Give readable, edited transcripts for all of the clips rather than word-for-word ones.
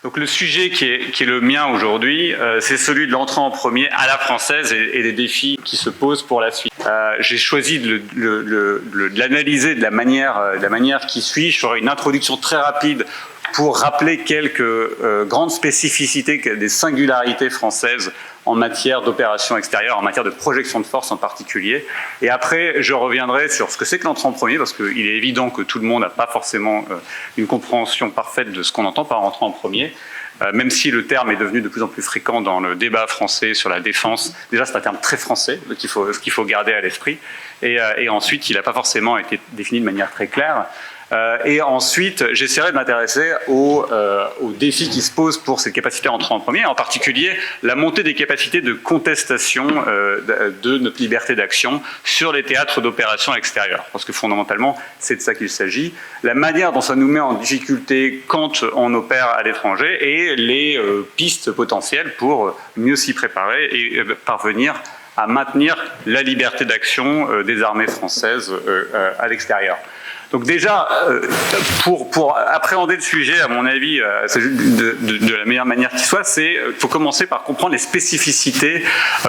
Donc le sujet qui est le mien aujourd'hui, c'est celui de l'entrée en premier à la française et des défis qui se posent pour la suite. J'ai choisi de l'analyser de la manière qui suit. Je ferai une introduction très rapide pour rappeler quelques grandes spécificités, des singularités françaises en matière d'opération extérieure, en matière de projection de force en particulier. Et après, je reviendrai sur ce que c'est que l'entrée en premier, parce qu'il est évident que tout le monde n'a pas forcément une compréhension parfaite de ce qu'on entend par entrer en premier. Même si le terme est devenu de plus en plus fréquent dans le débat français sur la défense. Déjà, c'est un terme très français qu'il faut garder à l'esprit. Et ensuite, il n'a pas forcément été défini de manière très claire. Et ensuite, j'essaierai de m'intéresser aux défis qui se posent pour cette capacité à entrer en premier, en particulier la montée des capacités de contestation de notre liberté d'action sur les théâtres d'opération extérieures. Parce que fondamentalement, c'est de ça qu'il s'agit. La manière dont ça nous met en difficulté quand on opère à l'étranger et les pistes potentielles pour mieux s'y préparer et parvenir à maintenir la liberté d'action des armées françaises à l'extérieur. Donc déjà, pour appréhender le sujet, à mon avis, de la meilleure manière qui soit, il faut commencer par comprendre les spécificités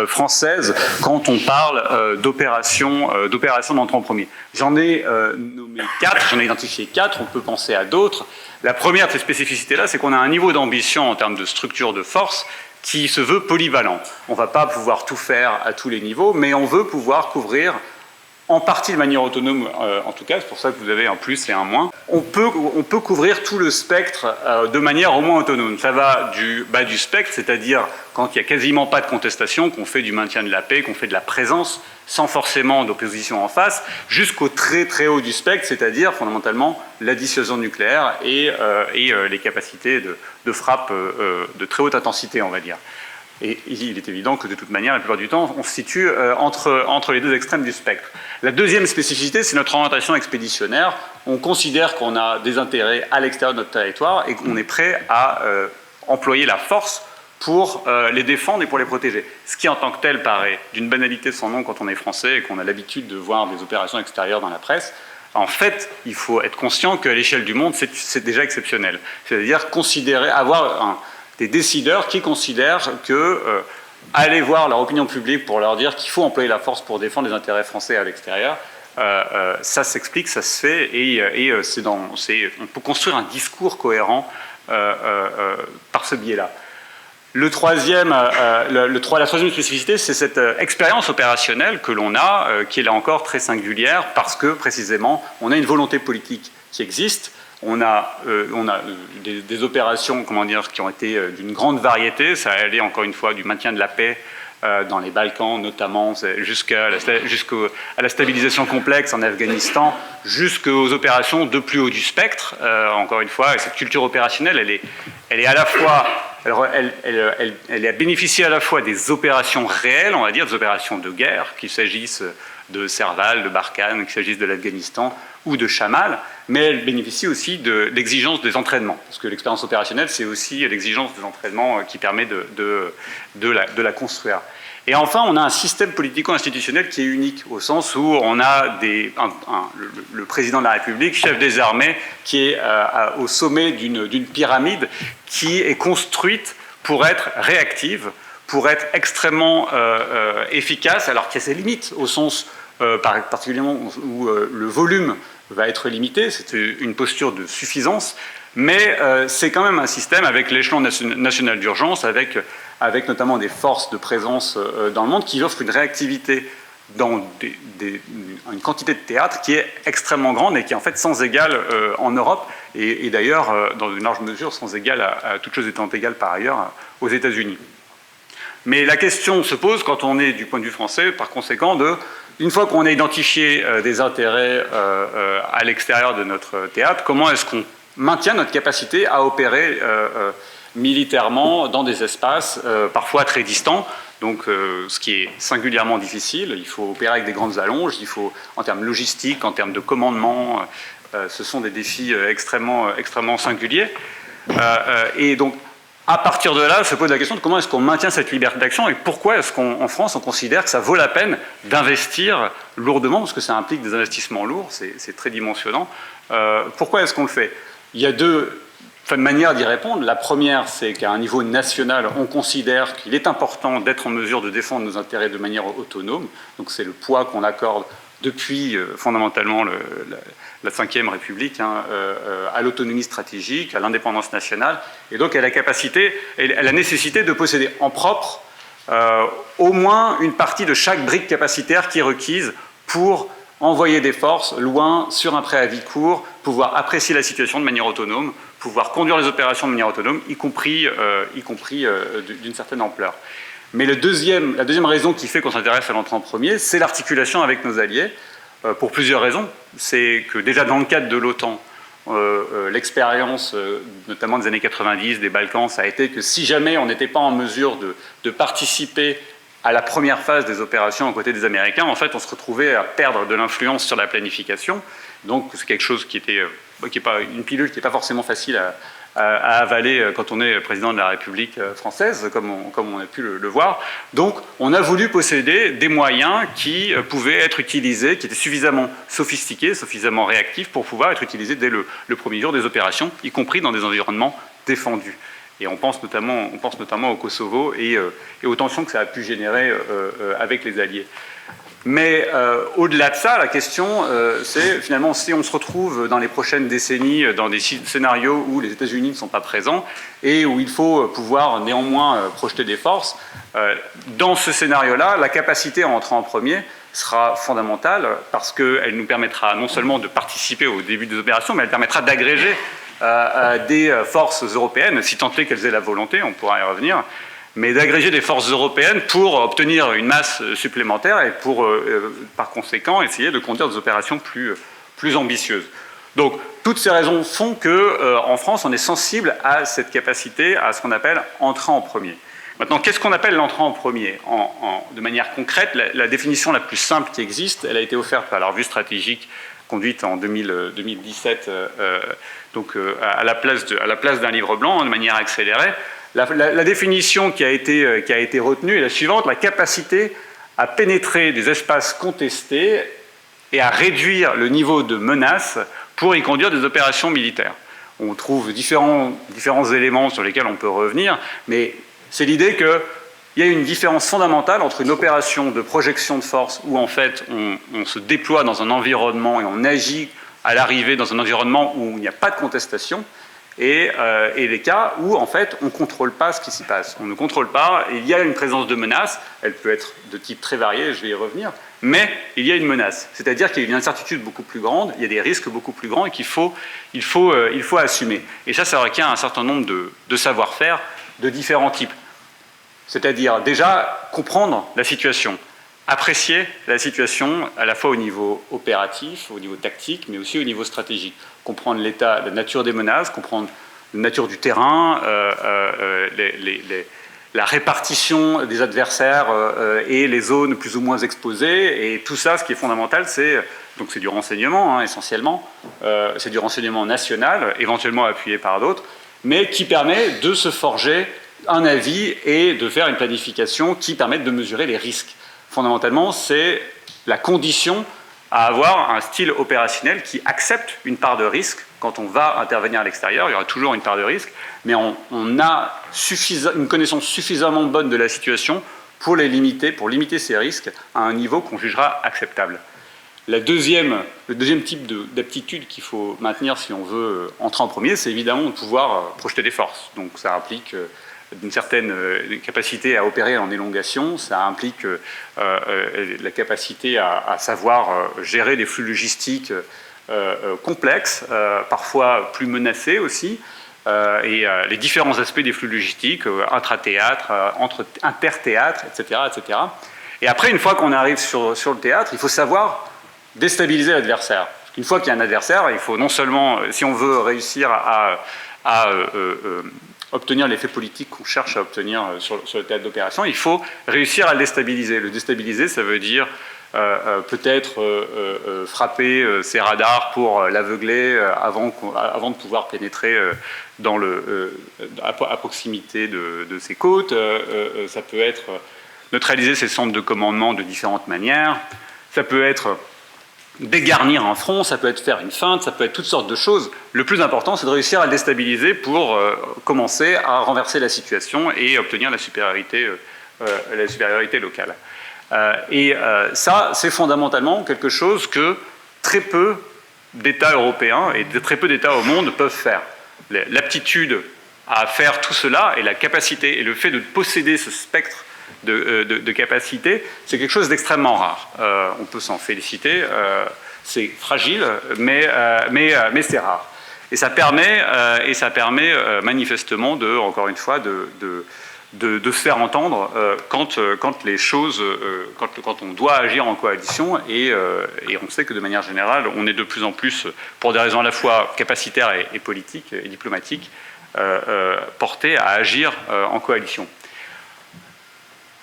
françaises quand on parle d'opérations d'entrée en premier. J'en ai nommé 4, j'en ai identifié 4, on peut penser à d'autres. La première de ces spécificités-là, c'est qu'on a un niveau d'ambition en termes de structure de force qui se veut polyvalent. On ne va pas pouvoir tout faire à tous les niveaux, mais on veut pouvoir couvrir en partie de manière autonome, en tout cas, c'est pour ça que vous avez un plus et un moins. On peut couvrir tout le spectre de manière au moins autonome. Ça va du bas du spectre, c'est-à-dire quand il n'y a quasiment pas de contestation, qu'on fait du maintien de la paix, qu'on fait de la présence, sans forcément d'opposition en face, jusqu'au très très haut du spectre, c'est-à-dire fondamentalement la dissuasion nucléaire et les capacités de frappe de très haute intensité, on va dire. Et il est évident que de toute manière, la plupart du temps, on se situe entre les deux extrêmes du spectre. La deuxième spécificité, c'est notre orientation expéditionnaire. On considère qu'on a des intérêts à l'extérieur de notre territoire et qu'on est prêt à employer la force pour les défendre et pour les protéger. Ce qui en tant que tel paraît d'une banalité sans nom quand on est français et qu'on a l'habitude de voir des opérations extérieures dans la presse. En fait, il faut être conscient qu'à l'échelle du monde, c'est déjà exceptionnel. C'est-à-dire avoir des décideurs qui considèrent que aller voir leur opinion publique pour leur dire qu'il faut employer la force pour défendre les intérêts français à l'extérieur, ça s'explique, ça se fait, et on peut construire un discours cohérent par ce biais-là. La troisième spécificité, c'est cette expérience opérationnelle que l'on a, qui est là encore très singulière, parce que précisément, on a une volonté politique qui existe. On a des opérations, qui ont été d'une grande variété. Ça allait encore une fois du maintien de la paix dans les Balkans notamment, jusqu'à la stabilisation complexe en Afghanistan, jusqu'aux opérations de plus haut du spectre. Encore une fois, et cette culture opérationnelle, elle est à la fois, elle a bénéficié à la fois des opérations réelles, on va dire, des opérations de guerre, qu'il s'agisse de Serval, de Barkhane, qu'il s'agisse de l'Afghanistan ou de Chamal, mais elle bénéficie aussi de l'exigence des entraînements, parce que l'expérience opérationnelle, c'est aussi l'exigence des entraînements qui permet de la construire. Et enfin, on a un système politico-institutionnel qui est unique, au sens où on a le président de la République, chef des armées, qui est au sommet d'une pyramide qui est construite pour être réactive, pour être extrêmement efficace, alors qu'il y a ses limites, au sens particulièrement où le volume va être limité, c'est une posture de suffisance, mais c'est quand même un système avec l'échelon national d'urgence, avec notamment des forces de présence dans le monde qui offrent une réactivité dans une quantité de théâtres qui est extrêmement grande et qui est en fait sans égal en Europe et d'ailleurs dans une large mesure sans égal à toutes choses étant égales par ailleurs aux États-Unis. Mais la question se pose quand on est du point de vue français, par conséquent, une fois qu'on a identifié des intérêts à l'extérieur de notre théâtre, comment est-ce qu'on maintient notre capacité à opérer militairement dans des espaces parfois très distants, donc ce qui est singulièrement difficile. Il faut opérer avec des grandes allonges, il faut, en termes logistiques, en termes de commandement, ce sont des défis extrêmement singuliers. Et donc, À partir de là, se pose la question de comment est-ce qu'on maintient cette liberté d'action et pourquoi est-ce qu'en France, on considère que ça vaut la peine d'investir lourdement, parce que ça implique des investissements lourds, c'est très dimensionnant. Pourquoi est-ce qu'on le fait? Il y a deux manières d'y répondre. La première, c'est qu'à un niveau national, on considère qu'il est important d'être en mesure de défendre nos intérêts de manière autonome. Donc c'est le poids qu'on accorde depuis fondamentalement la Ve République à l'autonomie stratégique, à l'indépendance nationale, et donc à la capacité et à la nécessité de posséder en propre au moins une partie de chaque brique capacitaire qui est requise pour envoyer des forces loin sur un préavis court, pouvoir apprécier la situation de manière autonome, pouvoir conduire les opérations de manière autonome, y compris d'une certaine ampleur. Mais la deuxième raison qui fait qu'on s'intéresse à l'entrée en premier, c'est l'articulation avec nos alliés, pour plusieurs raisons. C'est que déjà dans le cadre de l'OTAN, l'expérience, notamment des années 90, des Balkans, ça a été que si jamais on n'était pas en mesure de participer à la première phase des opérations aux côtés des Américains, en fait, on se retrouvait à perdre de l'influence sur la planification. Donc, c'est quelque chose qui est pas une pilule qui n'est pas forcément facile à avaler quand on est président de la République française, comme on a pu le voir. Donc, on a voulu posséder des moyens qui pouvaient être utilisés, qui étaient suffisamment sophistiqués, suffisamment réactifs pour pouvoir être utilisés dès le premier jour des opérations, y compris dans des environnements défendus. Et on pense notamment au Kosovo et aux tensions que ça a pu générer avec les alliés. Mais au-delà de ça, la question, c'est finalement si on se retrouve dans les prochaines décennies dans des scénarios où les États-Unis ne sont pas présents et où il faut pouvoir néanmoins projeter des forces, dans ce scénario-là, la capacité à entrer en premier sera fondamentale parce qu'elle nous permettra non seulement de participer au début des opérations, mais elle permettra d'agréger des forces européennes, si tant est qu'elles aient la volonté, on pourra y revenir, mais d'agréger des forces européennes pour obtenir une masse supplémentaire et pour, par conséquent, essayer de conduire des opérations plus ambitieuses. Donc, toutes ces raisons font qu'en France, on est sensible à cette capacité, à ce qu'on appelle entrer en premier. Maintenant, qu'est-ce qu'on appelle l'entrée en premier? De manière concrète, la définition la plus simple qui existe, elle a été offerte par la revue stratégique conduite en 2017, donc à la place d'un livre blanc, de manière accélérée. La définition qui a été retenue est la suivante: la capacité à pénétrer des espaces contestés et à réduire le niveau de menace pour y conduire des opérations militaires. On trouve différents éléments sur lesquels on peut revenir, mais c'est l'idée qu'il y a une différence fondamentale entre une opération de projection de force où en fait on se déploie dans un environnement et on agit à l'arrivée dans un environnement où il n'y a pas de contestation, et les cas où en fait on ne contrôle pas ce qui s'y passe. On ne contrôle pas, il y a une présence de menace, elle peut être de type très varié, je vais y revenir, mais il y a une menace. C'est-à-dire qu'il y a une incertitude beaucoup plus grande, il y a des risques beaucoup plus grands et qu'il faut assumer. Et ça requiert un certain nombre de savoir-faire de différents types. C'est-à-dire déjà comprendre la situation, apprécier la situation à la fois au niveau opératif, au niveau tactique, mais aussi au niveau stratégique. Comprendre l'état, la nature des menaces, comprendre la nature du terrain, la répartition des adversaires et les zones plus ou moins exposées. Et tout ça, ce qui est fondamental, c'est du renseignement essentiellement, c'est du renseignement national, éventuellement appuyé par d'autres, mais qui permet de se forger un avis et de faire une planification qui permette de mesurer les risques. Fondamentalement, c'est la condition à avoir un style opérationnel qui accepte une part de risque. Quand on va intervenir à l'extérieur, il y aura toujours une part de risque, mais on a une connaissance suffisamment bonne de la situation pour limiter ces risques à un niveau qu'on jugera acceptable. Le deuxième type d'aptitude qu'il faut maintenir si on veut entrer en premier, c'est évidemment de pouvoir projeter des forces. Donc ça implique d'une certaine capacité à opérer en élongation, ça implique la capacité à savoir gérer des flux logistiques complexes, parfois plus menacés aussi, et les différents aspects des flux logistiques, intra-théâtre, inter-théâtre, etc., etc. Et après, une fois qu'on arrive sur le théâtre, il faut savoir déstabiliser l'adversaire. Une fois qu'il y a un adversaire, il faut non seulement, si on veut réussir à obtenir l'effet politique qu'on cherche à obtenir sur le théâtre d'opération, il faut réussir à le déstabiliser. Le déstabiliser, ça veut dire peut-être frapper ses radars pour l'aveugler avant de pouvoir pénétrer à proximité de ses côtes. Ça peut être neutraliser ses centres de commandement de différentes manières. Ça peut être dégarnir un front, ça peut être faire une feinte, ça peut être toutes sortes de choses. Le plus important, c'est de réussir à le déstabiliser pour commencer à renverser la situation et obtenir la supériorité locale. Ça, c'est fondamentalement quelque chose que très peu d'États européens et très peu d'États au monde peuvent faire. L'aptitude à faire tout cela et la capacité et le fait de posséder ce spectre de capacité, c'est quelque chose d'extrêmement rare. On peut s'en féliciter, c'est fragile, mais c'est rare. Et ça permet manifestement, encore une fois, de se faire entendre quand on doit agir en coalition, et on sait que de manière générale, on est de plus en plus, pour des raisons à la fois capacitaires et politiques et diplomatiques, porté à agir en coalition.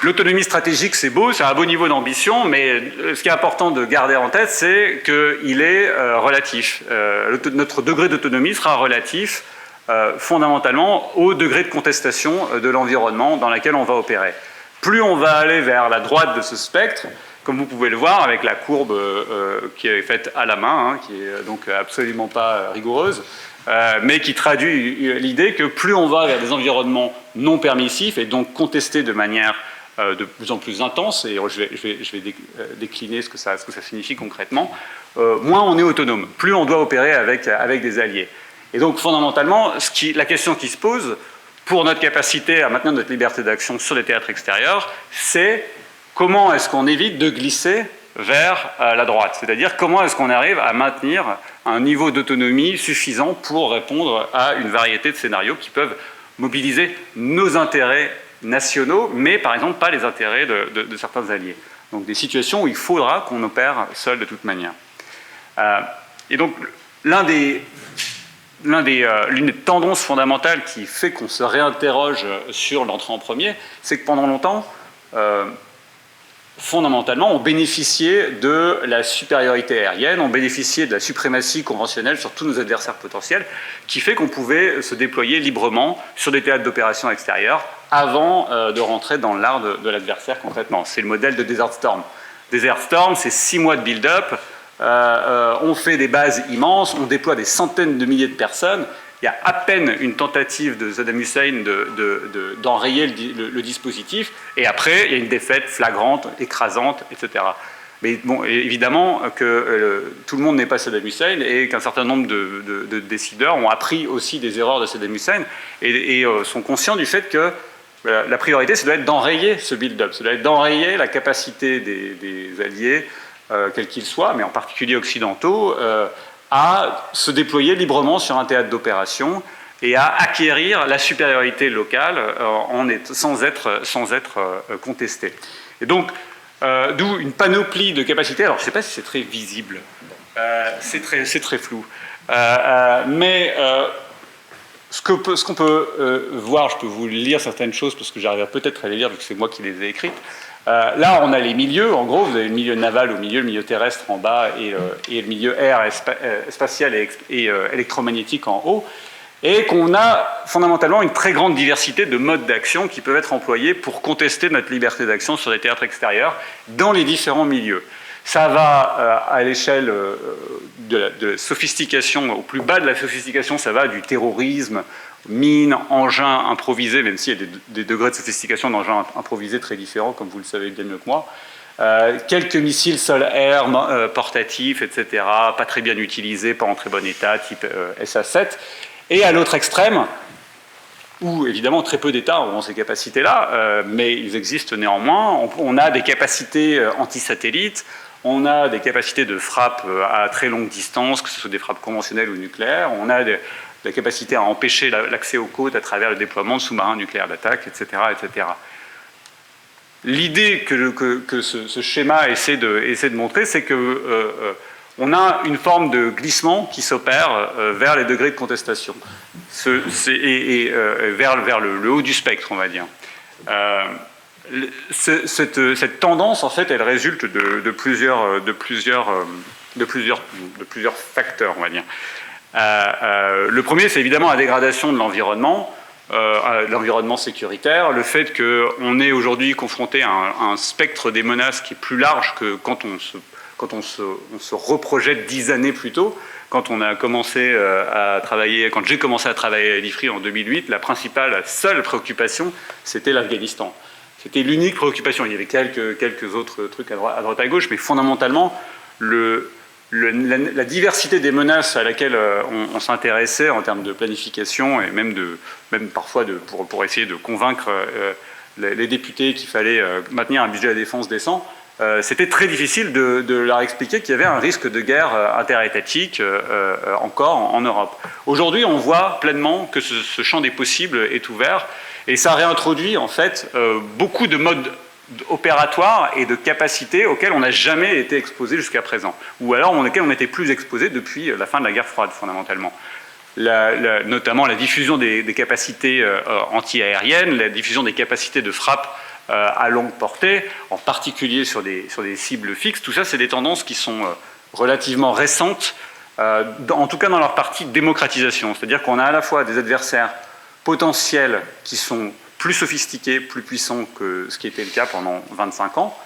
L'autonomie stratégique, c'est beau, c'est un beau niveau d'ambition, mais ce qui est important de garder en tête, c'est qu'il est relatif. Notre degré d'autonomie sera relatif fondamentalement au degré de contestation de l'environnement dans lequel on va opérer. Plus on va aller vers la droite de ce spectre, comme vous pouvez le voir avec la courbe qui est faite à la main, qui est donc absolument pas rigoureuse, mais qui traduit l'idée que plus on va vers des environnements non permissifs et donc contestés de manière de plus en plus intense, et je vais décliner ce que ça signifie concrètement, moins on est autonome, plus on doit opérer avec des alliés. Et donc fondamentalement, la question qui se pose pour notre capacité à maintenir notre liberté d'action sur les théâtres extérieurs, c'est comment est-ce qu'on évite de glisser vers la droite, c'est-à-dire comment est-ce qu'on arrive à maintenir un niveau d'autonomie suffisant pour répondre à une variété de scénarios qui peuvent mobiliser nos intérêts nationaux, mais par exemple pas les intérêts de certains alliés. Donc des situations où il faudra qu'on opère seul de toute manière. Et donc l'une des tendances fondamentales qui fait qu'on se réinterroge sur l'entrée en premier, c'est que pendant longtemps, fondamentalement, on bénéficiait de la supériorité aérienne, on bénéficiait de la suprématie conventionnelle sur tous nos adversaires potentiels, qui fait qu'on pouvait se déployer librement sur des théâtres d'opérations extérieures avant de rentrer dans l'art de l'adversaire concrètement. C'est le modèle de Desert Storm. Desert Storm, c'est 6 mois de build-up, on fait des bases immenses, on déploie des centaines de milliers de personnes. Il y a à peine une tentative de Saddam Hussein d'enrayer le dispositif, et après, il y a une défaite flagrante, écrasante, etc. Mais bon, évidemment que tout le monde n'est pas Saddam Hussein, et qu'un certain nombre de décideurs ont appris aussi des erreurs de Saddam Hussein, et sont conscients du fait que la priorité, ça doit être d'enrayer ce build-up, ça doit être d'enrayer la capacité des alliés, quels qu'ils soient, mais en particulier occidentaux, à se déployer librement sur un théâtre d'opération et à acquérir la supériorité locale sans être contesté. Et donc, d'où une panoplie de capacités. Alors, je ne sais pas si c'est très visible, c'est très flou. Mais ce qu'on peut voir, je peux vous lire certaines choses parce que j'arrive peut-être à les lire vu que c'est moi qui les ai écrites. Là, on a les milieux. En gros, vous avez le milieu naval au milieu, le milieu terrestre en bas et le milieu air, spatial et électromagnétique en haut. Et qu'on a fondamentalement une très grande diversité de modes d'action qui peuvent être employés pour contester notre liberté d'action sur les théâtres extérieurs dans les différents milieux. Ça va à l'échelle de la sophistication, au plus bas de la sophistication, ça va du terrorisme, mines, engins improvisés, même s'il y a des degrés de sophistication d'engins improvisés très différents, comme vous le savez bien mieux que moi. Quelques missiles sol-air portatifs, etc., pas très bien utilisés, pas en très bon état, type SA-7. Et à l'autre extrême, où évidemment très peu d'États ont ces capacités-là, mais ils existent néanmoins, on a des capacités anti-satellites, on a des capacités de frappe à très longue distance, que ce soit des frappes conventionnelles ou nucléaires, on a la capacité à empêcher l'accès aux côtes à travers le déploiement de sous-marins nucléaires d'attaque, etc., etc. L'idée que ce schéma essaie de montrer, c'est que on a une forme de glissement qui s'opère vers les degrés de contestation, vers le haut du spectre, on va dire. Cette tendance, en fait, elle résulte de plusieurs facteurs, on va dire. Le premier, c'est évidemment la dégradation de l'environnement sécuritaire, le fait qu'on est aujourd'hui confronté à un spectre des menaces qui est plus large que quand on se reprojette 10 années plus tôt. Quand j'ai commencé à travailler à l'IFRI en 2008, la seule préoccupation, c'était l'Afghanistan. C'était l'unique préoccupation. Il y avait quelques autres trucs à droite à gauche, mais fondamentalement, la diversité des menaces à laquelle on s'intéressait en termes de planification et même parfois pour essayer de convaincre les députés qu'il fallait maintenir un budget de la défense décent, c'était très difficile de leur expliquer qu'il y avait un risque de guerre interétatique encore en Europe. Aujourd'hui, on voit pleinement que ce champ des possibles est ouvert et ça réintroduit en fait beaucoup de modes opératoires et de capacités auxquelles on n'a jamais été exposé jusqu'à présent, ou alors auxquelles on n'était plus exposé depuis la fin de la guerre froide fondamentalement. Notamment la diffusion des capacités anti-aériennes, la diffusion des capacités de frappe à longue portée, en particulier sur des cibles fixes. Tout ça, c'est des tendances qui sont relativement récentes, en tout cas dans leur partie démocratisation. C'est-à-dire qu'on a à la fois des adversaires potentiels qui sont plus sophistiqués, plus puissants que ce qui était le cas pendant 25 ans,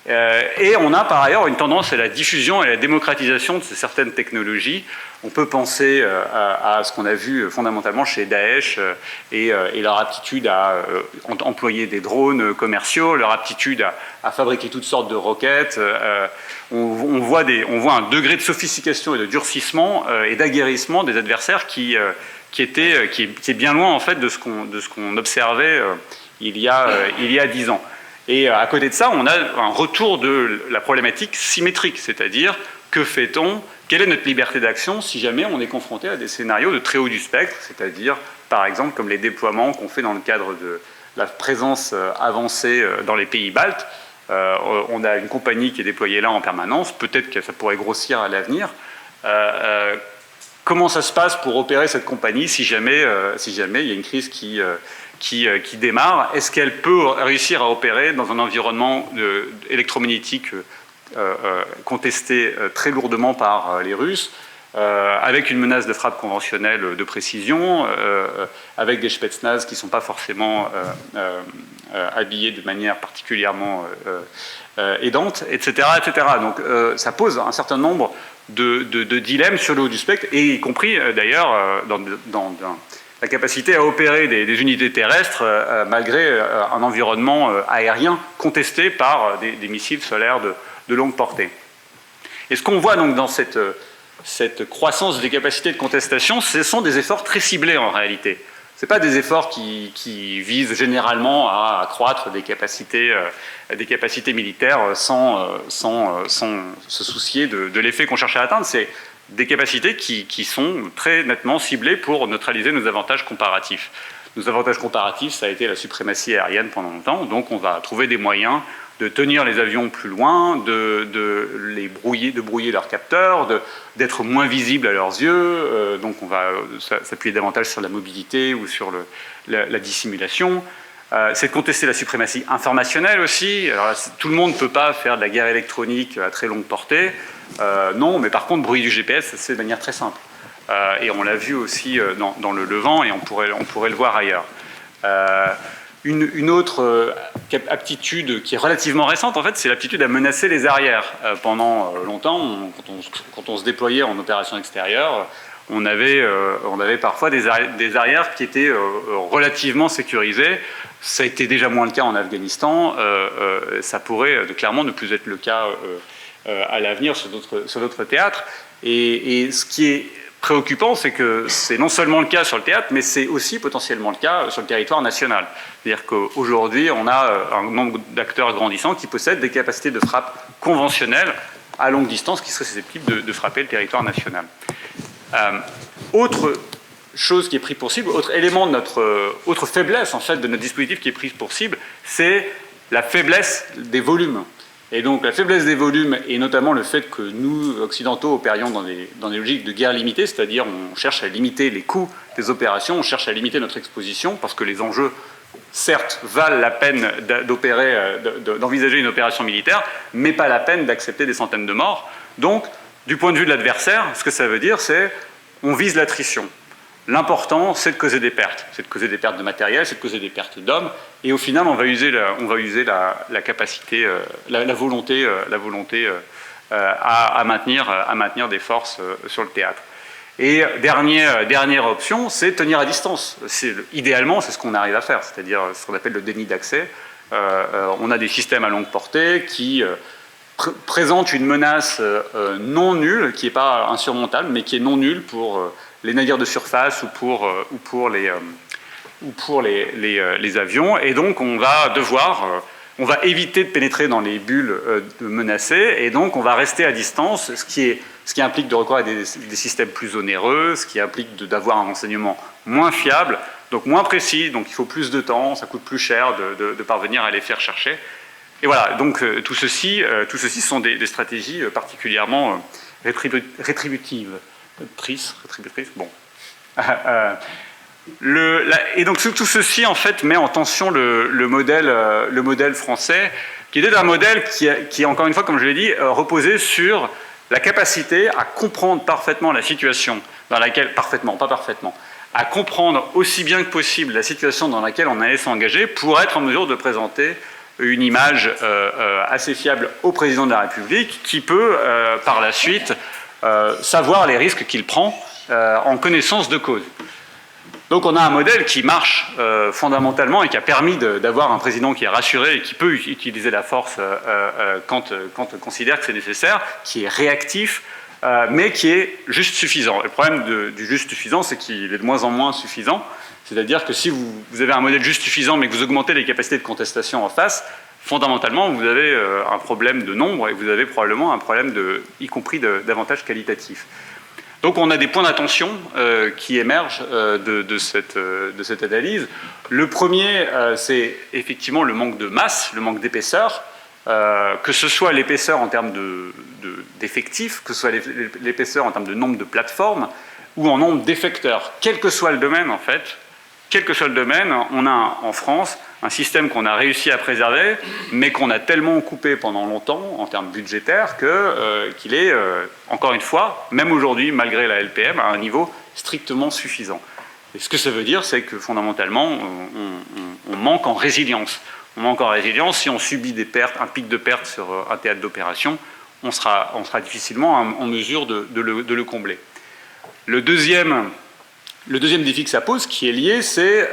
et on a par ailleurs une tendance à la diffusion et à la démocratisation de certaines technologies. On peut penser à ce qu'on a vu fondamentalement chez Daesh et leur aptitude à employer des drones commerciaux, leur aptitude à fabriquer toutes sortes de roquettes. On voit un degré de sophistication et de durcissement et d'aguerrissement des adversaires qui est bien loin en fait de ce qu'on observait il y a 10 ans. Et à côté de ça, on a un retour de la problématique symétrique, c'est-à-dire que fait-on, quelle est notre liberté d'action si jamais on est confronté à des scénarios de très haut du spectre, c'est-à-dire par exemple comme les déploiements qu'on fait dans le cadre de la présence avancée dans les pays baltes. On a une compagnie qui est déployée là en permanence, peut-être que ça pourrait grossir à l'avenir. Comment ça se passe pour opérer cette compagnie si jamais il y a une crise qui démarre? Est-ce qu'elle peut réussir à opérer dans un environnement électromagnétique contesté très lourdement par les Russes, avec une menace de frappe conventionnelle de précision, avec des Spetsnaz qui ne sont pas forcément habillés de manière particulièrement aidante, etc. etc. Donc ça pose un certain nombre de dilemmes sur le haut du spectre, et y compris d'ailleurs dans la capacité à opérer des unités terrestres malgré un environnement aérien contesté par des missiles solaires de longue portée. Et ce qu'on voit donc dans cette croissance des capacités de contestation, ce sont des efforts très ciblés en réalité. Ce ne sont pas des efforts qui visent généralement à accroître des capacités militaires sans se soucier de l'effet qu'on cherche à atteindre. C'est des capacités qui sont très nettement ciblées pour neutraliser nos avantages comparatifs. Nos avantages comparatifs, ça a été la suprématie aérienne pendant longtemps, donc on va trouver des moyens de tenir les avions plus loin, de brouiller leurs capteurs, d'être moins visibles à leurs yeux, donc on va s'appuyer davantage sur la mobilité ou sur la dissimulation. C'est de contester la suprématie informationnelle aussi. Alors, tout le monde ne peut pas faire de la guerre électronique à très longue portée, non, mais par contre, bruit du GPS, c'est de manière très simple. Et on l'a vu aussi dans le Levant, et on pourrait le voir ailleurs. Une autre aptitude qui est relativement récente, en fait, c'est l'aptitude à menacer les arrières. Pendant longtemps, quand on se déployait en opération extérieure, on avait parfois des arrières qui étaient relativement sécurisés. Ça a été déjà moins le cas en Afghanistan. Ça pourrait clairement ne plus être le cas à l'avenir sur d'autres théâtres. Et ce qui est préoccupant, c'est que c'est non seulement le cas sur le théâtre, mais c'est aussi potentiellement le cas sur le territoire national. C'est-à-dire qu'aujourd'hui, on a un nombre d'acteurs grandissants qui possèdent des capacités de frappe conventionnelles à longue distance qui seraient susceptibles de frapper le territoire national. Autre chose qui est pris pour cible, autre élément de autre faiblesse en fait de notre dispositif qui est pris pour cible, c'est la faiblesse des volumes. Et donc la faiblesse des volumes, et notamment le fait que nous, occidentaux, opérions dans des logiques de guerre limitée, c'est-à-dire on cherche à limiter les coûts des opérations, on cherche à limiter notre exposition, parce que les enjeux certes, valent la peine d'envisager une opération militaire, mais pas la peine d'accepter des centaines de morts. Donc, du point de vue de l'adversaire, ce que ça veut dire, c'est on vise l'attrition. L'important, c'est de causer des pertes. C'est de causer des pertes de matériel, c'est de causer des pertes d'hommes. Et au final, on va user la capacité, la volonté à maintenir des forces sur le théâtre. Et dernière option, c'est tenir à distance. Idéalement, c'est ce qu'on arrive à faire, c'est-à-dire ce qu'on appelle le déni d'accès. On a des systèmes à longue portée qui présentent une menace non nulle, qui n'est pas insurmontable, mais qui est non nulle pour les navires de surface ou pour les avions. Et donc, on va éviter de pénétrer dans les bulles menacées, et donc on va rester à distance, ce qui implique de recourir à des systèmes plus onéreux, ce qui implique d'avoir un renseignement moins fiable, donc moins précis, donc il faut plus de temps, ça coûte plus cher de parvenir à les faire chercher. Et voilà, donc tout ceci sont des stratégies particulièrement rétributives. Rétributrices, bon. Et donc tout ceci en fait met en tension le modèle français, qui était un modèle qui encore une fois, comme je l'ai dit, reposait sur la capacité à comprendre parfaitement la situation dans laquelle, à comprendre aussi bien que possible la situation dans laquelle on allait s'engager pour être en mesure de présenter une image assez fiable au président de la République qui peut par la suite savoir les risques qu'il prend en connaissance de cause. Donc on a un modèle qui marche fondamentalement et qui a permis d'avoir un président qui est rassuré et qui peut utiliser la force quand on considère que c'est nécessaire, qui est réactif, mais qui est juste suffisant. Le problème du juste suffisant, c'est qu'il est de moins en moins suffisant. C'est-à-dire que si vous avez un modèle juste suffisant, mais que vous augmentez les capacités de contestation en face, fondamentalement, vous avez un problème de nombre et vous avez probablement un problème, y compris d'avantage qualitatif. Donc on a des points d'attention qui émergent de cette analyse. Le premier, c'est effectivement le manque de masse, le manque d'épaisseur, que ce soit l'épaisseur en termes d'effectifs, que ce soit l'épaisseur en termes de nombre de plateformes ou en nombre d'effecteurs. Quel que soit le domaine, en fait, on a en France un système qu'on a réussi à préserver, mais qu'on a tellement coupé pendant longtemps en termes budgétaires qu'il est, encore une fois, même aujourd'hui, malgré la LPM, à un niveau strictement suffisant. Et ce que ça veut dire, c'est que fondamentalement, on manque en résilience. On manque en résilience. Si on subit des pertes, un pic de pertes sur un théâtre d'opération, on sera difficilement en mesure de le combler. Le deuxième défi que ça pose, qui est lié, c'est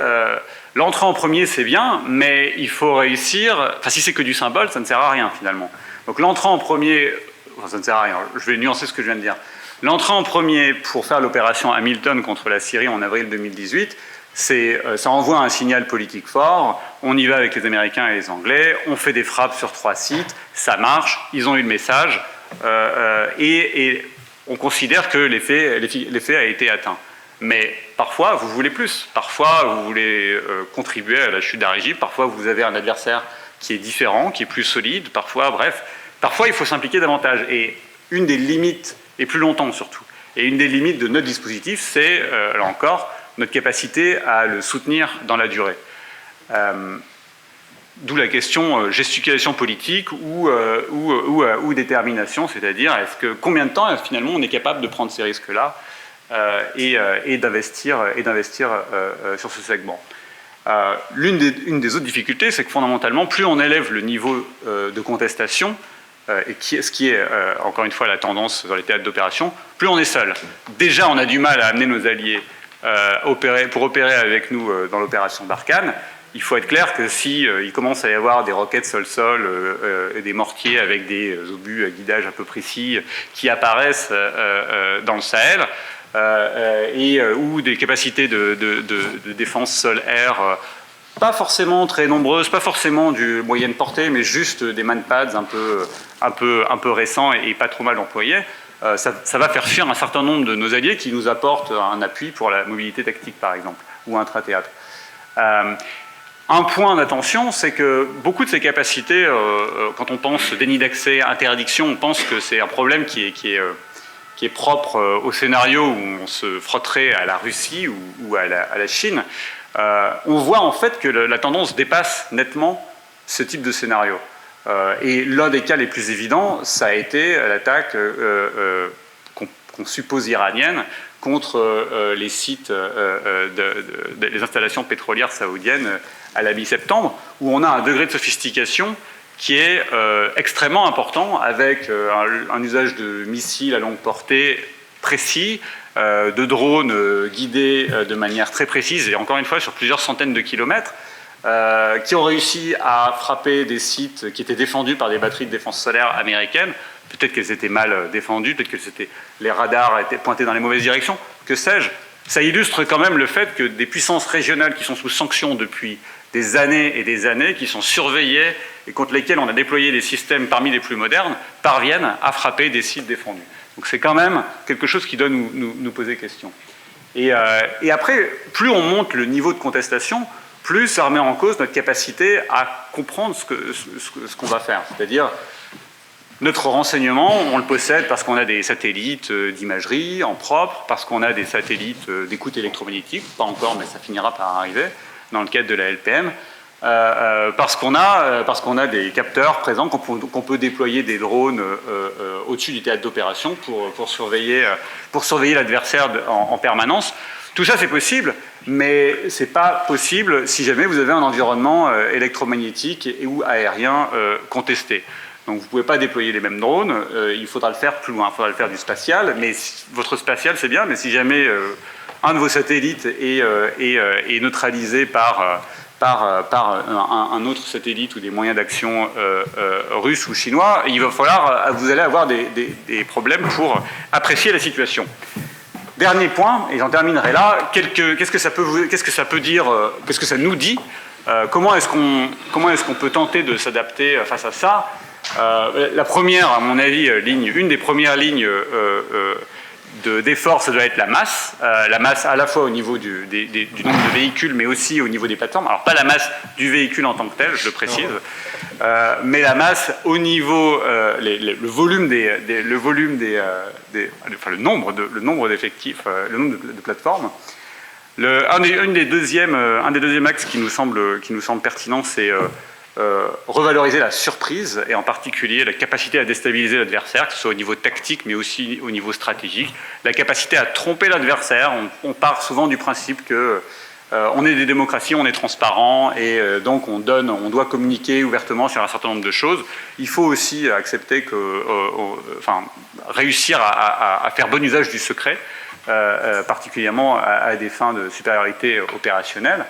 l'entrée en premier, c'est bien, mais il faut réussir. Enfin, si c'est que du symbole, ça ne sert à rien finalement. Donc l'entrée en premier, enfin, ça ne sert à rien. Je vais nuancer ce que je viens de dire. L'entrée en premier pour faire l'opération Hamilton contre la Syrie en avril 2018, ça envoie un signal politique fort. On y va avec les Américains et les Anglais. On fait des frappes sur 3 sites. Ça marche. Ils ont eu le message. Et on considère que l'effet a été atteint. Mais parfois, vous voulez plus. Parfois, vous voulez contribuer à la chute d'un régime. Parfois, vous avez un adversaire qui est différent, qui est plus solide. Parfois, il faut s'impliquer davantage. Et une des limites, et plus longtemps surtout, et une des limites de notre dispositif, c'est, là encore, notre capacité à le soutenir dans la durée. D'où la question gesticulation politique ou détermination, c'est-à-dire combien de temps finalement on est capable de prendre ces risques-là et d'investir sur ce segment. Une des autres difficultés, c'est que fondamentalement, plus on élève le niveau de contestation, ce qui est encore une fois la tendance dans les théâtres d'opération, plus on est seul. Déjà, on a du mal à amener nos alliés pour opérer avec nous dans l'opération Barkhane. Il faut être clair que il commence à y avoir des roquettes sol-sol et des mortiers avec des obus à guidage un peu précis qui apparaissent dans le Sahel, ou des capacités de défense sol-air pas forcément très nombreuses, pas forcément du moyenne portée, mais juste des manpads un peu récents et pas trop mal employés. Ça va faire fuir un certain nombre de nos alliés qui nous apportent un appui pour la mobilité tactique, par exemple, ou intra-théâtre. Un point d'attention, c'est que beaucoup de ces capacités, quand on pense déni d'accès, interdiction, on pense que c'est un problème qui est propre au scénario où on se frotterait à la Russie ou à la Chine. on voit en fait que la tendance dépasse nettement ce type de scénario. Et l'un des cas les plus évidents, ça a été l'attaque qu'on suppose iranienne contre les sites, les installations pétrolières saoudiennes à la mi-septembre, où on a un degré de sophistication qui est extrêmement important, avec un usage de missiles à longue portée précis, de drones guidés de manière très précise, et encore une fois sur plusieurs centaines de kilomètres, qui ont réussi à frapper des sites qui étaient défendus par des batteries de défense solaire américaines. Peut-être qu'elles étaient mal défendues, peut-être que les radars étaient pointés dans les mauvaises directions, que sais-je. Ça illustre quand même le fait que des puissances régionales qui sont sous sanction depuis des années et des années, qui sont surveillées et contre lesquelles on a déployé des systèmes parmi les plus modernes, parviennent à frapper des sites défendus. Donc c'est quand même quelque chose qui doit nous poser question. Et après, plus on monte le niveau de contestation, plus ça remet en cause notre capacité à comprendre ce qu'on va faire. C'est-à-dire, notre renseignement, on le possède parce qu'on a des satellites d'imagerie en propre, parce qu'on a des satellites d'écoute électromagnétique, pas encore, mais ça finira par arriver, dans le cadre de la LPM, parce qu'on a des capteurs présents, qu'on peut déployer des drones au-dessus du théâtre d'opération pour surveiller l'adversaire en permanence. Tout ça, c'est possible, mais ce n'est pas possible si jamais vous avez un environnement électromagnétique ou aérien contesté. Donc vous ne pouvez pas déployer les mêmes drones, il faudra le faire plus loin, il faudra le faire du spatial, mais votre spatial c'est bien, mais si jamais un de vos satellites est neutralisé par un autre satellite ou des moyens d'action russes ou chinois, vous allez avoir des problèmes pour apprécier la situation. Dernier point, et j'en terminerai là, qu'est-ce que ça peut dire, qu'est-ce que ça nous dit, comment est-ce qu'on peut tenter de s'adapter face à ça. La première, à mon avis, une des premières lignes d'effort, ça doit être la masse à la fois au niveau du nombre de véhicules, mais aussi au niveau des plateformes. Alors pas la masse du véhicule en tant que tel, je le précise, mais la masse au niveau, le nombre d'effectifs, le nombre de plateformes. Un des deuxièmes axes qui nous semble pertinent, c'est revaloriser la surprise, et en particulier la capacité à déstabiliser l'adversaire, que ce soit au niveau tactique mais aussi au niveau stratégique, la capacité à tromper l'adversaire. On part souvent du principe que on est des démocraties, on est transparent, et donc on doit communiquer ouvertement sur un certain nombre de choses. Il faut aussi accepter réussir à faire bon usage du secret, particulièrement à des fins de supériorité opérationnelle.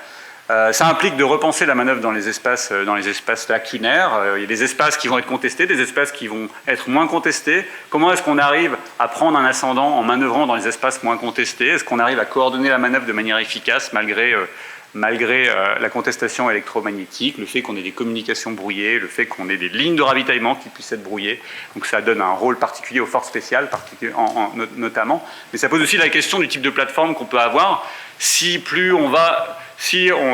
Ça implique de repenser la manœuvre dans les espaces lacunaires. Il y a des espaces qui vont être contestés, des espaces qui vont être moins contestés. Comment est-ce qu'on arrive à prendre un ascendant en manœuvrant dans les espaces moins contestés? Est-ce qu'on arrive à coordonner la manœuvre de manière efficace malgré la contestation électromagnétique, le fait qu'on ait des communications brouillées, le fait qu'on ait des lignes de ravitaillement qui puissent être brouillées? Donc ça donne un rôle particulier aux forces spéciales, notamment. Mais ça pose aussi la question du type de plateforme qu'on peut avoir.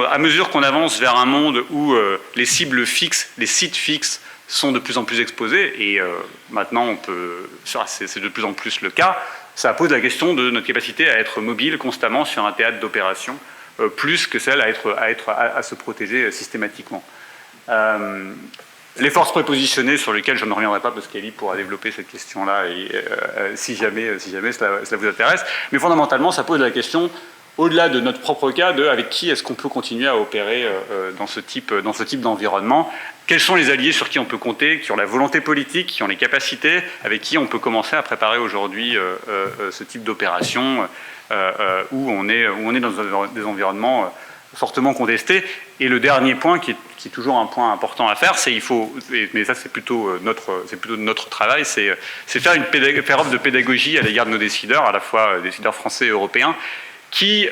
À mesure qu'on avance vers un monde où les cibles fixes, les sites fixes sont de plus en plus exposés, et maintenant c'est de plus en plus le cas, ça pose la question de notre capacité à être mobile constamment sur un théâtre d'opération, plus que celle à se protéger systématiquement. Les forces prépositionnées, sur lesquelles je ne reviendrai pas parce qu'Elie pourra développer cette question-là si jamais cela vous intéresse, mais fondamentalement ça pose la question, au-delà de notre propre cas, avec qui est-ce qu'on peut continuer à opérer dans ce type d'environnement? Quels sont les alliés sur qui on peut compter, qui ont la volonté politique, qui ont les capacités, avec qui on peut commencer à préparer aujourd'hui ce type d'opération où on est dans des environnements fortement contestés. Et le dernier point, qui est toujours un point important à faire, mais ça c'est plutôt notre travail, c'est faire œuvre de pédagogie à l'égard de nos décideurs, à la fois décideurs français et européens, qui,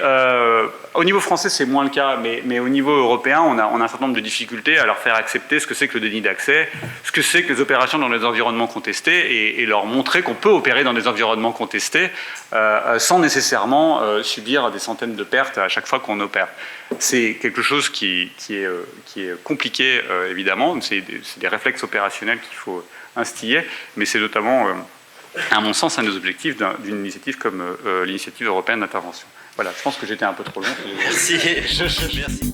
au niveau français, c'est moins le cas, mais au niveau européen, on a un certain nombre de difficultés à leur faire accepter ce que c'est que le déni d'accès, ce que c'est que les opérations dans les environnements contestés, et leur montrer qu'on peut opérer dans des environnements contestés sans nécessairement subir des centaines de pertes à chaque fois qu'on opère. C'est quelque chose qui est compliqué, évidemment, c'est des réflexes opérationnels qu'il faut instiller, mais c'est notamment, à mon sens, un des objectifs d'une initiative comme l'initiative européenne d'intervention. Voilà, je pense que j'étais un peu trop long. Merci. Merci.